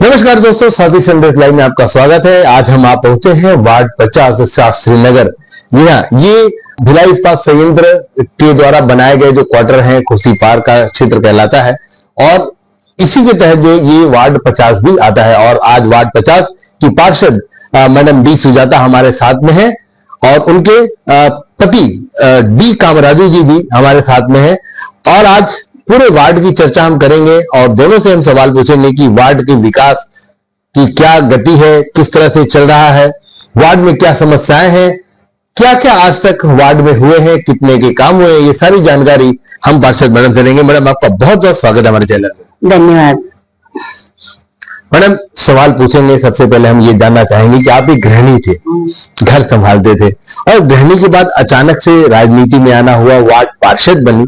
नमस्कार दोस्तों, साथी संदेश लाइव में आपका स्वागत है। आज हम आप पहुंचे हैं वार्ड 50 शास्त्री नगर। जी हाँ, ये भिलाई इस्पात संयंत्र के द्वारा बनाए गए जो क्वार्टर हैं, खुर्सी पार्क का क्षेत्र कहलाता है और इसी के तहत जो ये वार्ड 50 भी आता है। और आज वार्ड 50 की पार्षद मैडम डी सुजाता हमारे साथ में है और उनके पति डी कामराजू जी भी हमारे साथ में है। और आज पूरे वार्ड की चर्चा हम करेंगे और दोनों से हम सवाल पूछेंगे कि वार्ड के विकास की क्या गति है, किस तरह से चल रहा है, वार्ड में क्या समस्याएं हैं, क्या क्या आज तक वार्ड में हुए हैं, कितने के काम हुए हैं, ये सारी जानकारी हम पार्षद मैडम से लेंगे। मैडम, आपका बहुत बहुत स्वागत है हमारे चैनल में। धन्यवाद। मैडम, सवाल पूछेंगे। सबसे पहले हम ये जानना चाहेंगे कि आप एक गृहिणी थे, घर संभालते थे और गृहिणी के बाद अचानक से राजनीति में आना हुआ, वार्ड पार्षद बनी,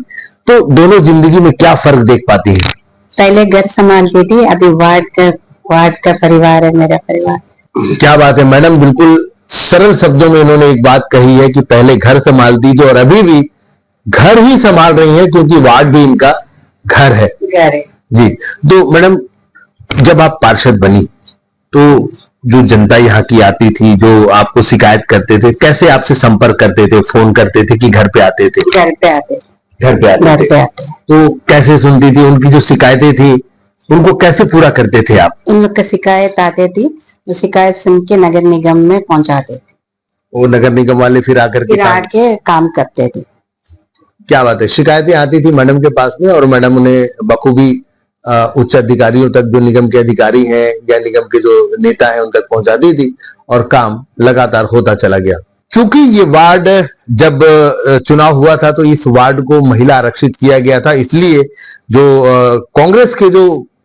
तो दोनों जिंदगी में क्या फर्क देख पाती है? पहले घर संभालती थी, अभी वार्ड का परिवार है मेरा परिवार। क्या बात है मैडम, बिल्कुल सरल शब्दों में इन्होंने एक बात कही है कि पहले घर संभालती थी और अभी भी घर ही संभाल रही है क्योंकि वार्ड भी इनका घर है। जी, तो मैडम, जब आप पार्षद बनी तो जो जनता यहाँ की आती थी, जो आपको शिकायत करते थे, कैसे आपसे संपर्क करते थे? फोन करते थे कि घर पे आते थे? घर पे आते। तो कैसे सुनती थी? उनकी जो शिकायतें थी उनको कैसे पूरा करते थे आप? उन लोग का शिकायत आती थी, तो शिकायत सुन के नगर निगम में पहुंचाते थे। वो नगर निगम वाले फिर आके काम करते थे। क्या बात है, शिकायतें आती थी मैडम के पास में और मैडम उन्हें बखूबी उच्च अधिकारियों तक, जो निगम के अधिकारी हैं या निगम के जो नेता हैं, उन तक पहुंचा दी थी और काम लगातार होता चला गया। चूंकि ये वार्ड जब चुनाव हुआ था तो इस वार्ड को महिला आरक्षित किया गया था, इसलिए जो कांग्रेस के जो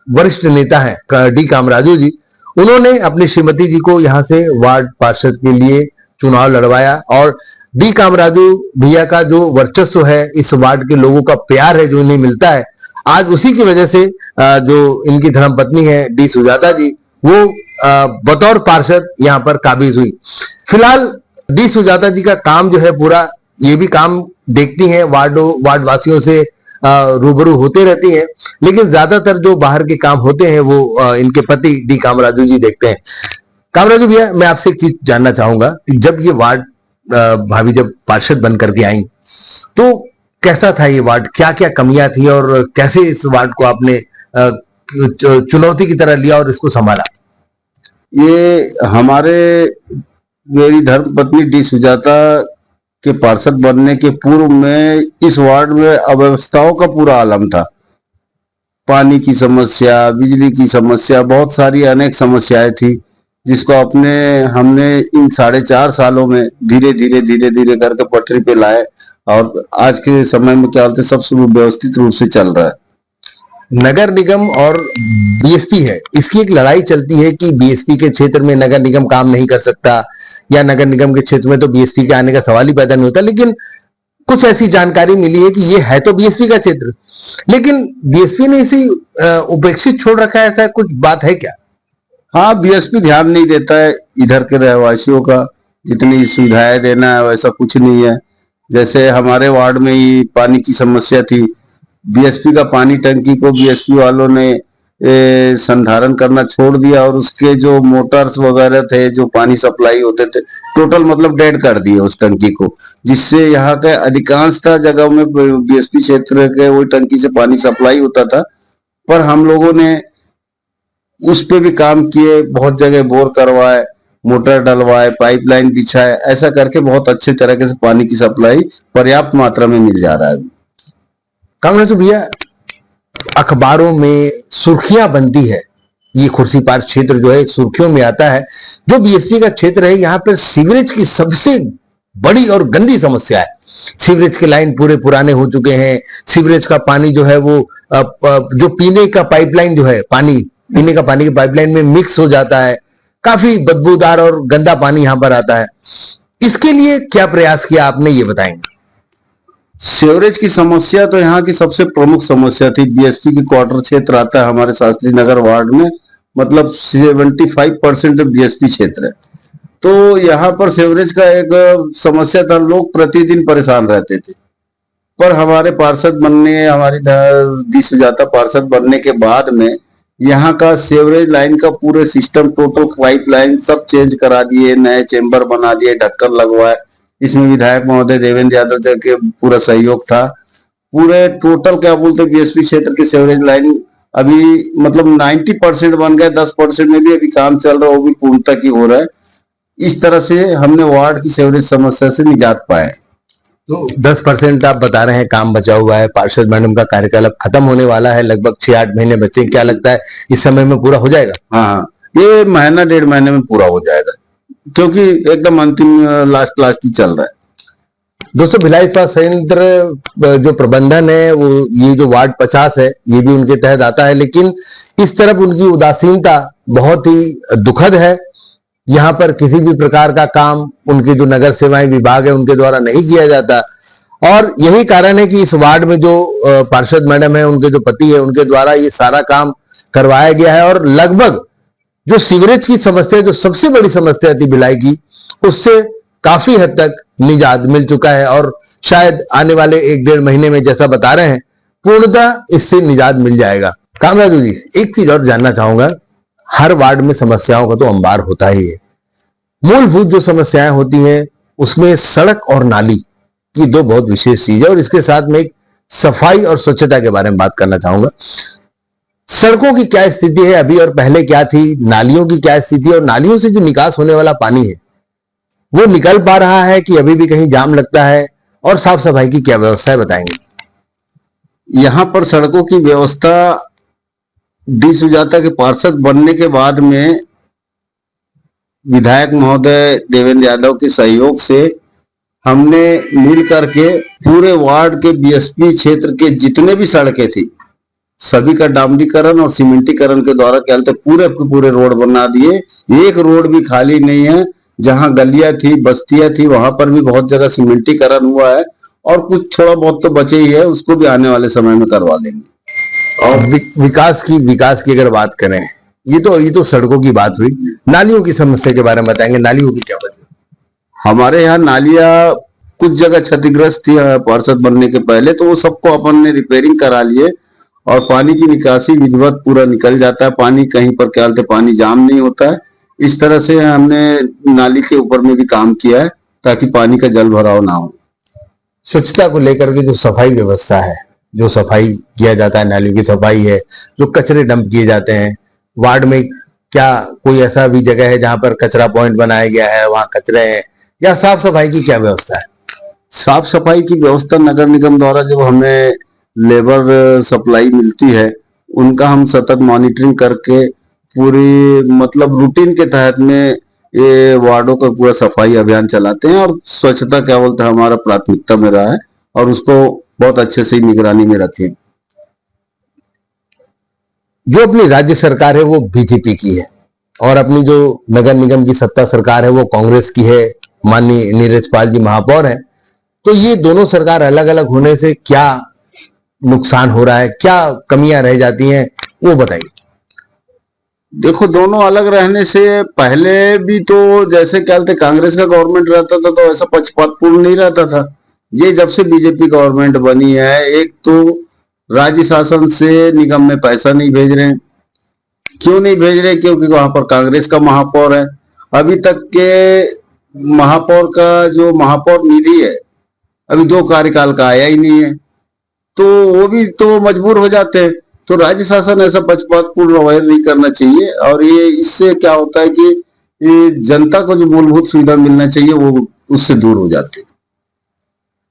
वरिष्ठ नेता हैं डी कामराजू जी, उन्होंने अपनी श्रीमती जी को यहाँ से वार्ड पार्षद के लिए चुनाव लड़वाया और डी कामराजू भैया का जो वर्चस्व है, इस वार्ड के लोगों का प्यार है जो इन्हें मिलता है, आज उसी की वजह से जो इनकी धर्मपत्नी है डी सुजाता जी, वो बतौर पार्षद यहाँ पर काबिज हुई। फिलहाल डी सुजाता जी का काम जो है पूरा, ये भी काम देखती हैं, वार्ड वासियों से रूबरू होते रहती हैं, लेकिन ज्यादातर जो बाहर के काम होते हैं वो इनके पति डी कामराजू जी देखते हैं। कामराजू भैया, मैं आपसे एक चीज जानना चाहूंगा कि जब ये वार्ड भाभी जब पार्षद बन करके आई तो कैसा था ये वार्ड, क्या क्या कमियां थी और कैसे इस वार्ड को आपने चुनौती की तरह लिया और इसको संभाला? ये मेरी धर्मपत्नी डी सुजाता के पार्षद बनने के पूर्व में इस वार्ड में अव्यवस्थाओं का पूरा आलम था। पानी की समस्या, बिजली की समस्या, बहुत सारी अनेक समस्याएं थी, जिसको हमने इन 4.5 सालों में धीरे धीरे करके पटरी पे लाए और आज के समय में क्या बोलते सब सुव्यवस्थित रूप से चल रहा है। नगर निगम और बीएसपी है, इसकी एक लड़ाई चलती है कि बीएसपी के क्षेत्र में नगर निगम काम नहीं कर सकता या नगर निगम के क्षेत्र में तो बीएसपी के आने का सवाल ही पैदा नहीं होता। लेकिन कुछ ऐसी जानकारी मिली है कि ये है तो बीएसपी का क्षेत्र, लेकिन बीएसपी ने इसे उपेक्षित छोड़ रखा है, ऐसा कुछ बात है क्या? हाँ, बीएसपी ध्यान नहीं देता है इधर के रहवासियों का, जितनी सुविधाएं देना है वैसा कुछ नहीं है। जैसे हमारे वार्ड में ही पानी की समस्या थी, बीएसपी का पानी टंकी को बीएसपी वालों ने संधारण करना छोड़ दिया और उसके जो मोटर्स वगैरह थे, जो पानी सप्लाई होते थे, टोटल मतलब डेड कर दिए उस टंकी को, जिससे यहाँ के अधिकांशतः जगह में बीएसपी क्षेत्र के वही टंकी से पानी सप्लाई होता था। पर हम लोगों ने उस पे भी काम किए, बहुत जगह बोर करवाए, मोटर डलवाए, पाइपलाइन बिछाए, ऐसा करके बहुत अच्छे तरीके से पानी की सप्लाई पर्याप्त मात्रा में मिल जा रहा है। कांग्रेस भैया, अखबारों में सुर्खियां बनती है, ये खुर्सी पार्क क्षेत्र जो है सुर्खियों में आता है। जो बीएसपी का क्षेत्र है, यहाँ पर सीवरेज की सबसे बड़ी और गंदी समस्या है। सीवरेज के लाइन पूरे पुराने हो चुके हैं, सीवरेज का पानी जो है वो जो पीने का पाइपलाइन जो है, पीने का पानी की पाइपलाइन में मिक्स हो जाता है, काफी बदबूदार और गंदा पानी यहाँ पर आता है। इसके लिए क्या प्रयास किया आपने, ये बताएंगे? सीवरेज की समस्या तो यहाँ की सबसे प्रमुख समस्या थी। बीएसपी की क्वार्टर क्षेत्र आता है हमारे शास्त्री नगर वार्ड में, मतलब 75% बीएसपी क्षेत्र है, तो यहाँ पर सीवरेज का एक समस्या था, लोग प्रतिदिन परेशान रहते थे। पर हमारे पार्षद बनने, हमारी डी सुजाता पार्षद बनने के बाद में यहाँ का सीवरेज लाइन का पूरे सिस्टम, टोटल पाइप लाइन सब चेंज करा दिए, नए चेंबर बना दिए, ढक्कन लगवाए। इसमें विधायक महोदय देवेंद्र यादव जी के पूरा सहयोग था। पूरे टोटल क्या बोलते बीएसपी क्षेत्र के सीवरेज लाइन अभी मतलब 90% बन गए, 10% में भी अभी काम चल रहा है, वो भी पूर्णता की हो रहा है। इस तरह से हमने वार्ड की सीवरेज समस्या से निजात पाए। तो 10% आप बता रहे हैं काम बचा हुआ है, पार्षद मैडम का कार्यकाल अब खत्म होने वाला है, लगभग 6-8 महीने बचे, क्या लगता है इस समय में पूरा हो जाएगा? हाँ, ये महीना 1.5 महीने में पूरा हो जाएगा, क्योंकि एकदम अंतिम लास्ट ही चल रहा है। दोस्तों, भिलाई इस्पात संयंत्र जो प्रबंधन है वो ये जो वार्ड 50 है ये भी उनके तहत आता है, लेकिन इस तरफ उनकी उदासीनता बहुत ही दुखद है। यहाँ पर किसी भी प्रकार का काम उनके जो नगर सेवाएं विभाग है उनके द्वारा नहीं किया जाता, और यही कारण है कि इस वार्ड में जो पार्षद मैडम है उनके जो पति है उनके द्वारा ये सारा काम करवाया गया है, और लगभग जो सीवरेज की समस्या, जो सबसे बड़ी समस्या थी भिलाई की, उससे काफी हद तक निजात मिल चुका है, और शायद आने वाले 1-1.5 महीने में जैसा बता रहे हैं पूर्णतः इससे निजात मिल जाएगा। कामराजू जी, एक चीज और जानना चाहूंगा, हर वार्ड में समस्याओं का तो अंबार होता ही है, मूलभूत जो समस्याएं होती हैं उसमें सड़क और नाली ये दो बहुत विशेष चीज है, और इसके साथ में एक सफाई और स्वच्छता के बारे में बात करना चाहूंगा। सड़कों की क्या स्थिति है अभी और पहले क्या थी, नालियों की क्या स्थिति है, और नालियों से जो निकास होने वाला पानी है वो निकल पा रहा है कि अभी भी कहीं जाम लगता है, और साफ सफाई की क्या व्यवस्था है, बताएंगे? यहाँ पर सड़कों की व्यवस्था डी सुजाता के पार्षद बनने के बाद में विधायक महोदय देवेंद्र यादव के सहयोग से हमने मिल करके पूरे वार्ड के बीएसपी क्षेत्र के जितने भी सड़कें थी सभी का डामरीकरण और सीमेंटीकरण के द्वारा क्या पूरे के पूरे रोड बना दिए। एक रोड भी खाली नहीं है, जहां गलियां थी, बस्तियां थी, वहां पर भी बहुत जगह सीमेंटीकरण हुआ है, और कुछ थोड़ा बहुत तो बचे ही है, उसको भी आने वाले समय में करवा लेंगे। और विकास की अगर बात करें, ये तो सड़कों की बात हुई, नालियों की समस्या के बारे में बताएंगे, नालियों की क्या बात? हमारे यहाँ नालियां कुछ जगह क्षतिग्रस्त थी पार्षद बनने के पहले, तो वो सबको अपन ने रिपेयरिंग करा लिए, और पानी की निकासी विधिवत पूरा निकल जाता है, पानी कहीं पर क्या बोलते पानी जाम नहीं होता है। इस तरह से हमने नाली के ऊपर में भी काम किया है ताकि पानी का जल भराव ना हो। स्वच्छता को लेकर के जो सफाई व्यवस्था है, जो सफाई किया जाता है, नालियों की सफाई है, जो कचरे डंप किए जाते हैं वार्ड में, क्या कोई ऐसा भी जगह है जहां पर कचरा पॉइंट बनाया गया है, वहां कचरे हैं, या साफ सफाई की क्या व्यवस्था है? साफ सफाई की व्यवस्था नगर निगम द्वारा जब हमें लेबर सप्लाई मिलती है उनका हम सतत मॉनिटरिंग करके पूरी मतलब रूटीन के तहत में ये वार्डों का पूरा सफाई अभियान चलाते हैं, और स्वच्छता क्या बोलते हैं हमारा प्राथमिकता में रहा है, और उसको बहुत अच्छे से निगरानी में रखें। जो अपनी राज्य सरकार है वो बीजेपी की है, और अपनी जो नगर निगम की सत्ता सरकार है वो कांग्रेस की है, माननीय नीरज पाल जी महापौर हैं। तो ये दोनों सरकार अलग अलग होने से क्या नुकसान हो रहा है, क्या कमियां रह जाती हैं, वो बताइए। देखो, दोनों अलग रहने से पहले भी तो जैसे क्या बोलते कांग्रेस का गवर्नमेंट रहता था तो ऐसा पक्षपातपूर्ण नहीं रहता था। ये जब से बीजेपी गवर्नमेंट बनी है, एक तो राज्य शासन से निगम में पैसा नहीं भेज रहे हैं। क्यों नहीं भेज रहे? क्योंकि वहां पर कांग्रेस का महापौर है। अभी तक के महापौर का जो महापौर निधि है अभी 2 कार्यकाल का आया ही नहीं है, तो वो भी तो मजबूर हो जाते हैं। तो राज्य शासन ऐसा पक्षपातपूर्ण रवैया नहीं करना चाहिए, और ये इससे क्या होता है कि ये जनता को जो मूलभूत सुविधा मिलना चाहिए वो उससे दूर हो जाती है।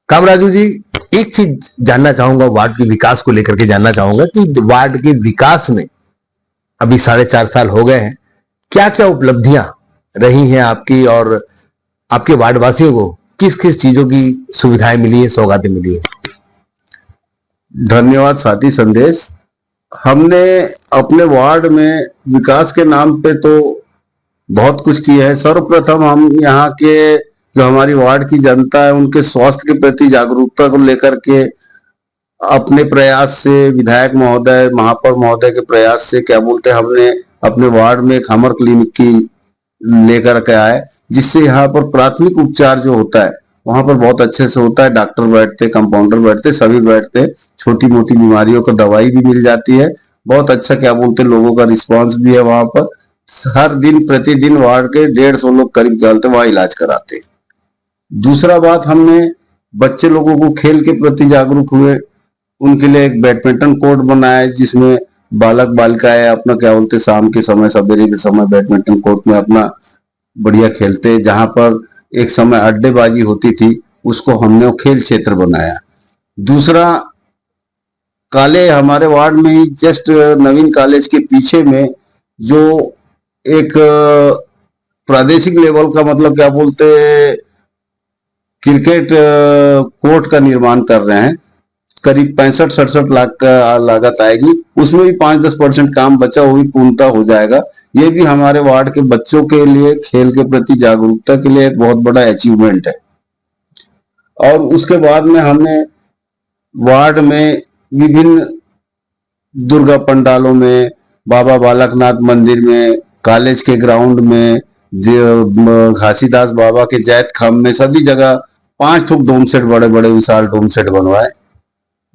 कामराजू जी, एक चीज जानना चाहूंगा, वार्ड के विकास को लेकर के जानना चाहूंगा कि वार्ड के विकास में अभी 4.5 साल हो गए हैं, क्या क्या उपलब्धियां रही हैं आपकी, और आपके वार्ड वासियों को किस किस चीजों की सुविधाएं मिली है, सौगातें मिली है? धन्यवाद साथी संदेश। हमने अपने वार्ड में विकास के नाम पे तो बहुत कुछ किया है। सर्वप्रथम हम यहाँ के जो हमारी वार्ड की जनता है उनके स्वास्थ्य के प्रति जागरूकता को लेकर के अपने प्रयास से, विधायक महोदय, महापौर महोदय के प्रयास से क्या बोलते हैं हमने अपने वार्ड में एक हमर क्लिनिक की लेकर के आए, जिससे यहाँ पर प्राथमिक उपचार जो होता है वहां पर बहुत अच्छे से होता है। डॉक्टर बैठते, कंपाउंडर बैठते, सभी बैठते, छोटी मोटी बीमारियों को दवाई भी मिल जाती है, बहुत अच्छा क्या बोलते लोगों का रिस्पांस भी है वहां पर। हर दिन प्रतिदिन वार्ड के 150 लोग करीब निकलते वहां इलाज कराते। दूसरा बात, हमने बच्चे लोगों को खेल के प्रति जागरूक हुए, उनके लिए एक बैडमिंटन कोर्ट बनाया है जिसमें बालक बालिकाएं अपना क्या बोलते शाम के समय सवेरे के समय बैडमिंटन कोर्ट में अपना बढ़िया खेलते। जहां पर एक समय अड्डेबाजी होती थी उसको हमने वो खेल क्षेत्र बनाया। दूसरा, काले हमारे वार्ड में ही जस्ट नवीन कॉलेज के पीछे में जो एक प्रादेशिक लेवल का मतलब क्या बोलते क्रिकेट कोर्ट का निर्माण कर रहे हैं। करीब 65-67 लाख का लागत आएगी। उसमें भी 5-10% काम बचा, वो भी पूर्णता हो जाएगा। ये भी हमारे वार्ड के बच्चों के लिए खेल के प्रति जागरूकता के लिए एक बहुत बड़ा अचीवमेंट है। और उसके बाद में हमने वार्ड में विभिन्न दुर्गा पंडालों में, बाबा बालकनाथ मंदिर में, कॉलेज के ग्राउंड में, जो घासीदास बाबा के जैत खाम में, सभी जगह 5 ठोक डोम सेट, बड़े बड़े विशाल डोम सेट बनवाए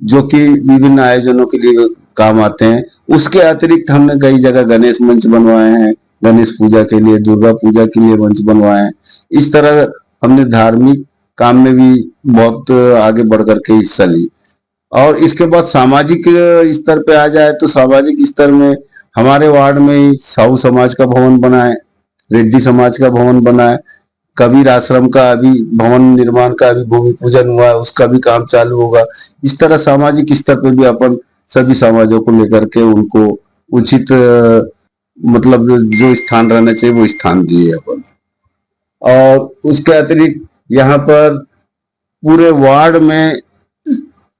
जो कि विभिन्न आयोजनों के लिए काम आते हैं। उसके अतिरिक्त हमने कई जगह गणेश मंच बनवाए हैं, गणेश पूजा के लिए, दुर्गा पूजा के लिए मंच बनवाए हैं। इस तरह हमने धार्मिक काम में भी बहुत आगे बढ़ करके हिस्सा ली। और इसके बाद सामाजिक स्तर पे आ जाए तो सामाजिक स्तर में हमारे वार्ड में ही साहू समाज का भवन बना है, रेड्डी समाज का भवन बना है, कबीर आश्रम का अभी भवन निर्माण का अभी भूमि पूजन हुआ है, उसका भी काम चालू होगा। इस तरह सामाजिक स्तर पे भी अपन सभी समाजों को लेकर के उनको उचित मतलब जो स्थान रहना चाहिए वो स्थान दिए अपन। और उसके अतिरिक्त यहाँ पर पूरे वार्ड में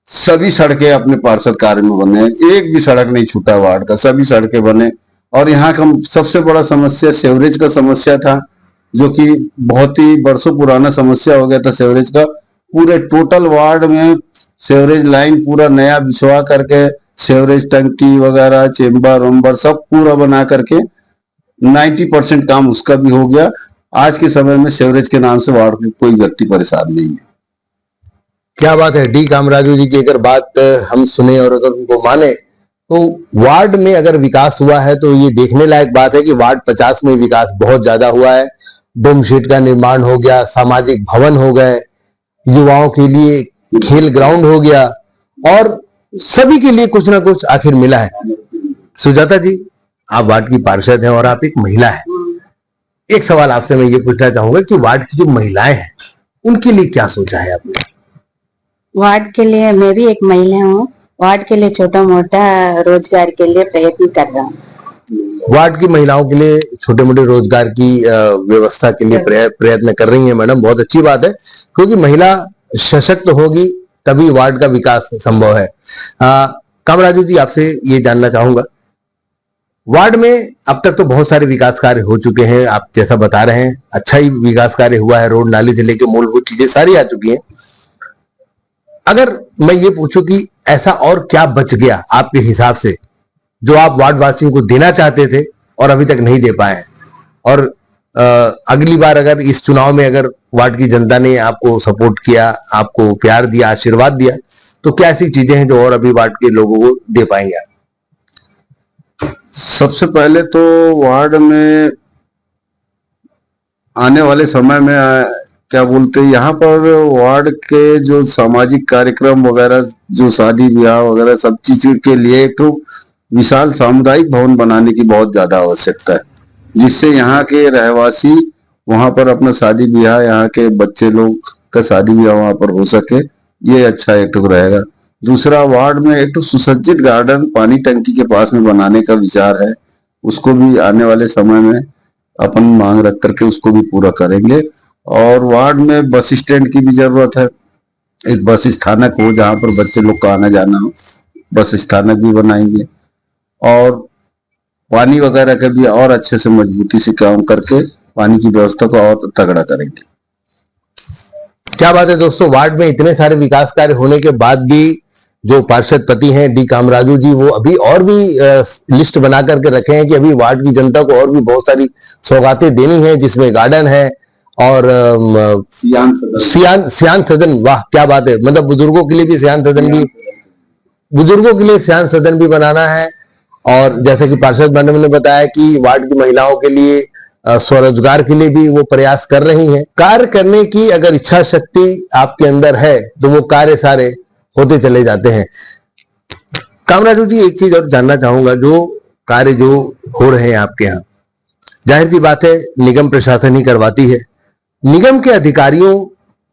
सभी सड़कें अपने पार्षद कार्य में बने, एक भी सड़क नहीं छूटा वार्ड का, सभी सड़कें बने। और यहाँ का सबसे बड़ा समस्या सेवरेज का समस्या था, जो कि बहुत ही वर्षों पुराना समस्या हो गया था सेवरेज का। पूरे टोटल वार्ड में सेवरेज लाइन पूरा नया बिछवा करके, सेवरेज टंकी वगैरह, चेम्बर वम्बर सब पूरा बना करके 90% काम उसका भी हो गया। आज के समय में सेवरेज के नाम से वार्ड में कोई व्यक्ति परेशान नहीं है। क्या बात है। डी कामराजू जी की अगर बात हम सुने और अगर उनको माने तो वार्ड में अगर विकास हुआ है तो ये देखने लायक बात है कि वार्ड 50 में विकास बहुत ज्यादा हुआ है। डोम शेड का निर्माण हो गया, सामाजिक भवन हो गए, युवाओं के लिए खेल ग्राउंड हो गया और सभी के लिए कुछ ना कुछ आखिर मिला है। सुजाता जी, आप वार्ड की पार्षद हैं और आप एक महिला हैं। एक सवाल आपसे मैं ये पूछना चाहूंगा कि वार्ड की जो महिलाएं हैं उनके लिए क्या सोचा है आपने? वार्ड के लिए मैं भी एक महिला हूँ। वार्ड के लिए छोटा मोटा रोजगार के लिए प्रयत्न कर रहा हूँ। वार्ड की महिलाओं के लिए छोटे मोटे रोजगार की व्यवस्था के लिए प्रयत्न कर रही हैं मैडम, बहुत अच्छी बात है, क्योंकि महिला सशक्त होगी तभी वार्ड का विकास संभव है। कामराजू जी, आपसे ये जानना चाहूंगा, वार्ड में अब तक तो बहुत सारे विकास कार्य हो चुके हैं, आप जैसा बता रहे हैं अच्छा ही विकास कार्य हुआ है, रोड नाली से लेकर मूलभूत चीजें सारी आ चुकी हैं। अगर मैं ये पूछूं कि ऐसा और क्या बच गया आपके हिसाब से जो आप वार्ड वासियों को देना चाहते थे और अभी तक नहीं दे पाए हैं, और अगली बार अगर इस चुनाव में अगर वार्ड की जनता ने आपको सपोर्ट किया, आपको प्यार दिया, आशीर्वाद दिया, तो क्या ऐसी चीजें हैं जो और अभी वार्ड के लोगों को दे पाएंगे आप? सबसे पहले तो वार्ड में आने वाले समय में क्या बोलते यहाँ पर वार्ड के जो सामाजिक कार्यक्रम वगैरह, जो शादी ब्याह वगैरह सब चीज के लिए एक तो विशाल सामुदायिक भवन बनाने की बहुत ज्यादा आवश्यकता है, जिससे यहाँ के रहवासी वहां पर अपना शादी ब्याह, यहाँ के बच्चे लोग का शादी ब्याह वहां पर हो सके, ये अच्छा एक तो रहेगा। दूसरा, वार्ड में एक तो सुसज्जित गार्डन पानी टंकी के पास में बनाने का विचार है, उसको भी आने वाले समय में अपन मांग रख करके उसको भी पूरा करेंगे। और वार्ड में बस स्टैंड की भी जरूरत है, एक बस स्थानक हो जहां पर बच्चे लोग का आना जाना हो, बस स्थानक भी बनाएंगे। और पानी वगैरह का भी और अच्छे से मजबूती से काम करके पानी की व्यवस्था को और तगड़ा करेंगे। क्या बात है दोस्तों, वार्ड में इतने सारे विकास कार्य होने के बाद भी जो पार्षद पति हैं डी कामराजू जी, वो अभी और भी लिस्ट बना करके रखे हैं कि अभी वार्ड की जनता को और भी बहुत सारी सौगातें देनी है, जिसमें गार्डन है और सियान सदन। वाह क्या बात है, मतलब बुजुर्गों के लिए भी सियान सदन भी, बुजुर्गों के लिए सियान सदन भी बनाना है और जैसे कि पार्षद मैडम ने बताया कि वार्ड की महिलाओं के लिए स्वरोजगार के लिए भी वो प्रयास कर रही हैं। कार्य करने की अगर इच्छा शक्ति आपके अंदर है तो वो कार्य सारे होते चले जाते हैं। कामराजू जी, एक चीज और जानना चाहूंगा, जो कार्य जो हो रहे हैं आपके यहाँ, जाहिर सी बात है निगम प्रशासन ही करवाती है। निगम के अधिकारियों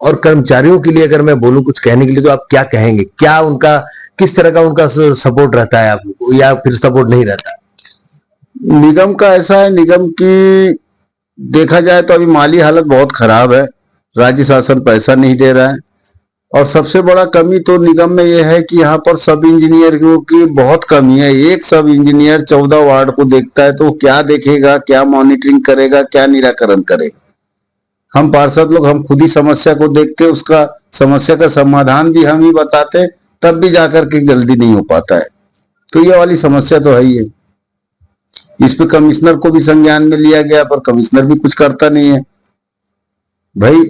और कर्मचारियों के लिए अगर मैं बोलूं कुछ कहने के लिए, तो आप क्या कहेंगे? क्या उनका, किस तरह का उनका सपोर्ट रहता है आपको, या फिर सपोर्ट नहीं रहता? निगम का ऐसा है, निगम की देखा जाए तो अभी माली हालत बहुत खराब है, राज्य शासन पैसा नहीं दे रहा है। और सबसे बड़ा कमी तो निगम में यह है कि यहाँ पर सब इंजीनियरों की बहुत कमी है। एक सब इंजीनियर 14 वार्ड को देखता है, तो क्या देखेगा, क्या मॉनिटरिंग करेगा, क्या निराकरण करेगा। हम पार्षद लोग हम खुद ही समस्या को देखते, उसका समस्या का समाधान भी हम ही बताते, तब भी जाकर के जल्दी नहीं हो पाता है। तो ये वाली समस्या तो है ही है। इस पे कमिश्नर को भी संज्ञान में लिया गया, पर कमिश्नर भी कुछ करता नहीं है। भाई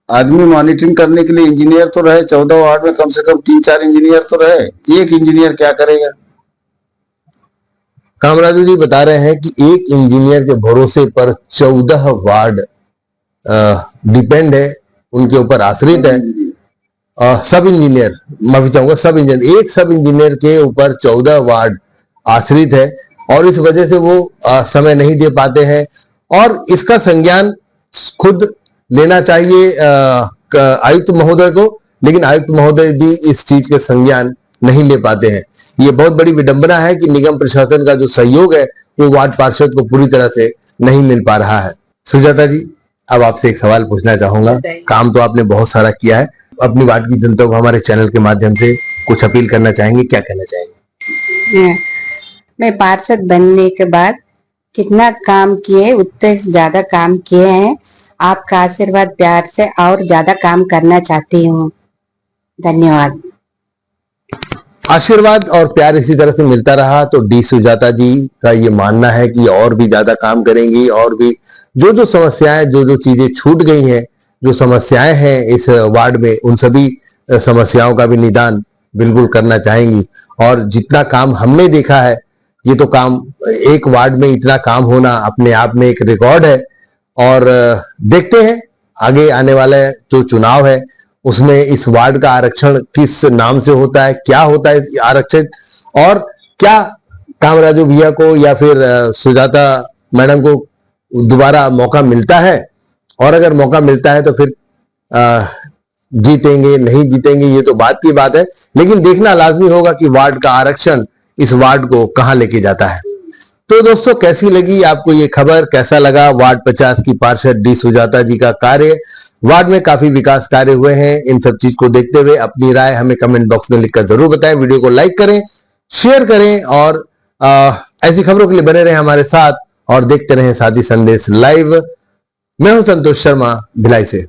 आदमी मॉनिटरिंग करने के लिए इंजीनियर तो रहे, 14 वार्ड में कम से कम 3-4 इंजीनियर तो रहे, एक इंजीनियर क्या करेगा? कामराजू जी बता रहे हैं कि एक इंजीनियर के भरोसे पर 14 वार्ड डिपेंड है, उनके ऊपर आश्रित है। सब इंजीनियर, माफी चाहूंगा, सब इंजीनियर, एक सब इंजीनियर के ऊपर 14 वार्ड आश्रित है, और इस वजह से वो समय नहीं दे पाते हैं। और इसका संज्ञान खुद लेना चाहिए आयुक्त महोदय को, लेकिन आयुक्त महोदय भी इस चीज के संज्ञान नहीं ले पाते हैं। ये बहुत बड़ी विडंबना है कि निगम प्रशासन का जो सहयोग है वो वार्ड पार्षद को पूरी तरह से नहीं मिल पा रहा है। सुजाता जी, अब आपसे एक सवाल पूछना चाहूंगा। काम तो आपने बहुत सारा किया है, अपनी वार्ड की जनता को हमारे चैनल के माध्यम से कुछ अपील करना चाहेंगे, क्या कहना चाहेंगे? मैं पार्षद बनने के बाद कितना काम किए, उतने ज्यादा काम किए हैं। आपका आशीर्वाद प्यार से और ज्यादा काम करना चाहती हूँ। धन्यवाद। आशीर्वाद और प्यार इसी तरह से मिलता रहा तो डी सुजाता जी का ये मानना है कि और भी ज्यादा काम करेंगी, और भी जो जो समस्याएं, जो जो चीजें छूट गई हैं, जो समस्याएं हैं इस वार्ड में, उन सभी समस्याओं का भी निदान बिल्कुल करना चाहेंगी। और जितना काम हमने देखा है, ये तो काम, एक वार्ड में इतना काम होना अपने आप में एक रिकॉर्ड है। और देखते हैं आगे आने वाला जो चुनाव है उसमें इस वार्ड का आरक्षण किस नाम से होता है, क्या होता है आरक्षित, और क्या कामराजू भैया को या फिर सुजाता मैडम को दोबारा मौका मिलता है। और अगर मौका मिलता है तो फिर जीतेंगे नहीं जीतेंगे ये तो बात की बात है, लेकिन देखना लाजमी होगा कि वार्ड का आरक्षण इस वार्ड को कहां लेके जाता है। तो दोस्तों, कैसी लगी आपको ये खबर, कैसा लगा वार्ड 50 की पार्षद डी सुजाता जी का कार्य? वार्ड में काफी विकास कार्य हुए हैं। इन सब चीज को देखते हुए अपनी राय हमें कमेंट बॉक्स में लिखकर जरूर बताएं। वीडियो को लाइक करें, शेयर करें, और ऐसी खबरों के लिए बने रहें हमारे साथ और देखते रहें साथी संदेश लाइव। मैं हूं संतोष शर्मा, भिलाई से।